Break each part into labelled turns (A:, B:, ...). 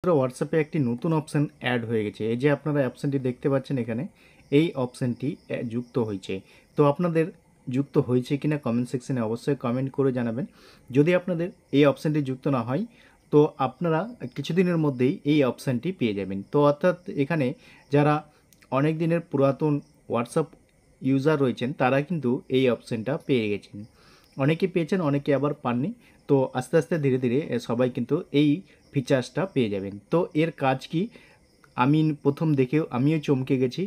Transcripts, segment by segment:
A: হোয়াটসঅ্যাপে একটি নতুন অপশান অ্যাড হয়ে গেছে। এই যে আপনারা অপশানটি দেখতে পাচ্ছেন এখানে, এই অপশানটি যুক্ত হয়েছে। তো আপনাদের যুক্ত হয়েছে কিনা কমেন্ট সেকশনে অবশ্যই কমেন্ট করে জানাবেন। যদি আপনাদের এই অপশানটি যুক্ত না হয়, তো আপনারা কিছুদিনের মধ্যেই এই অপশানটি পেয়ে যাবেন। তো অর্থাৎ এখানে যারা অনেক দিনের পুরাতন হোয়াটসঅ্যাপ ইউজার রয়েছেন তারা কিন্তু এই অপশানটা পেয়ে গেছেন। অনেকে পেয়েছেন, অনেকে আবার পাননি। তো আস্তে আস্তে ধীরে ধীরে সবাই কিন্তু এই ফিচার্সটা পেয়ে যাবেন। তো এর কাজ কি, আমি প্রথম দেখেও আমিও চমকে গেছি,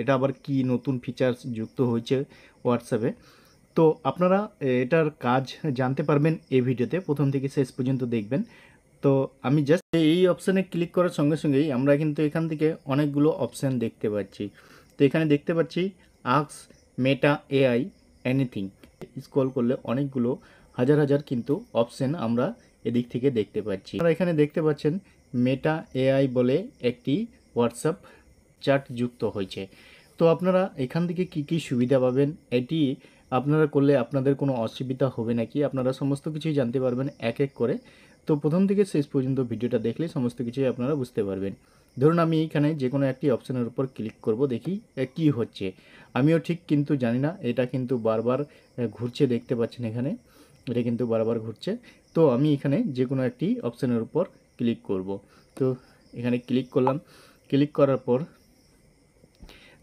A: এটা আবার কি নতুন ফিচার্স যুক্ত হয়েছে হোয়াটসঅ্যাপে। তো আপনারা এটার কাজ জানতে পারবেন এই ভিডিওতে, প্রথম থেকে শেষ পর্যন্ত দেখবেন। তো আমি জাস্ট এই অপশানে ক্লিক করার সঙ্গে সঙ্গেই আমরা কিন্তু এখান থেকে অনেকগুলো অপশান দেখতে পাচ্ছি। তো এখানে দেখতে পাচ্ছি ask Meta AI anything. Scroll করলে অনেকগুলো হাজার হাজার কিন্তু অপশান আমরা এদিক থেকে দেখতে পাচ্ছি। আপনারা এখানে দেখতে পাচ্ছেন মেটা এআই বলে একটি হোয়াটসঅ্যাপ চ্যাট যুক্ত হয়েছে। তো আপনারা এখান থেকে কি কি সুবিধা পাবেন, এটি আপনারা করলে আপনাদের কোনো অসুবিধা হবে নাকি, আপনারা সমস্ত কিছুই জানতে পারবেন এক এক করে। তো প্রথম থেকে শেষ পর্যন্ত ভিডিওটা দেখলে সমস্ত কিছুই আপনারা বুঝতে পারবেন। ধরুন আমি এখানে যে কোনো একটি অপশানের উপর ক্লিক করব, দেখি কি হচ্ছে। আমিও ঠিক কিন্তু জানি না, এটা কিন্তু বারবার ঘুরছে, দেখতে পাচ্ছেন এখানে এটা কিন্তু বারবার ঘুরছে। তো আমি এখানে যে কোনো একটি অপশানের উপর ক্লিক করব। তো এখানে ক্লিক করলাম, ক্লিক করার পর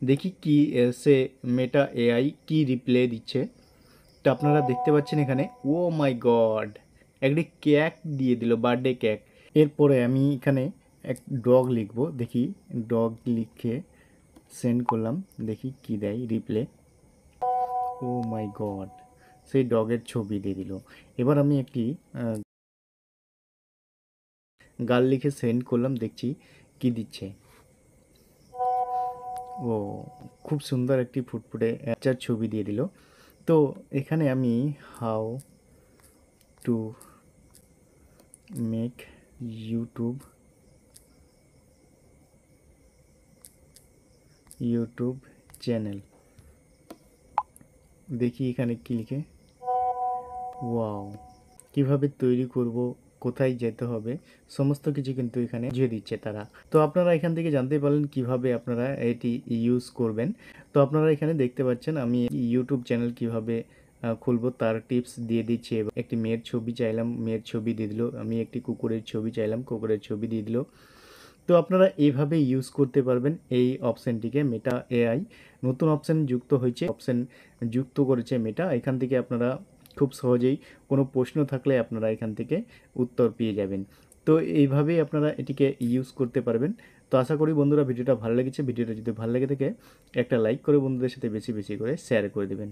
A: দেখি কি সে মেটা এআই কি রিপ্লাই দিচ্ছে। তো আপনারা দেখতে পাচ্ছেন এখানে, ও মাই গড, একটি কেক দিয়ে দিল, বার্থডে কেক। এরপরে আমি এখানে এক ডগ লিখব, দেখি ডগ লিখে সেন্ড করলাম, দেখি কি দেয় রিপ্লে। ও মাই গড, সেই ডগের ছবি দিয়ে দিল। এবার আমি একটি গাল লিখে সেন্ড করলাম, দেখছি কি দিচ্ছে। ও, খুব সুন্দর একটি ফুটফুটে বাচ্চার ছবি দিয়ে দিল। তো এখানে আমি how to make YouTube channel, দেখি এখানে কি লিখে। ওয়াও, কিভাবে তৈরি করব, কোথায় যেতে হবে, সমস্ত কিছু কিন্তু এখানে বুঝিয়ে দিচ্ছে তারা। তো আপনারা এখান থেকে জানতে পারলেন কিভাবে আপনারা এটি ইউজ করবেন। তো আপনারা এখানে দেখতে পাচ্ছেন আমি ইউটিউব চ্যানেল কিভাবে খুলবো তার টিপস দিয়ে দিচ্ছি। একটি মেয়ের ছবি চাইলাম, মেয়ের ছবি দিয়ে দিল। আমি একটি কুকুরের ছবি চাইলাম, কুকুরের ছবি দিয়ে দিল। তো আপনারা এইভাবে ইউজ করতে পারবেন এই অপশানটিকে। মেটা এআই নতুন অপশান যুক্ত হয়েছে, অপশান যুক্ত করেছে মেটা। এখান থেকে আপনারা খুব সহজেই কোনো প্রশ্ন থাকলে আপনারা এখান থেকে উত্তর পেয়ে যাবেন। তো এইভাবেই আপনারা এটিকে ইউজ করতে পারবেন। তো আশা করি বন্ধুরা ভিডিওটা ভালো লেগেছে। ভিডিওটা যদি ভালো লেগে থাকে একটা লাইক করে বন্ধুদের সাথে বেশি বেশি করে শেয়ার করে দেবেন।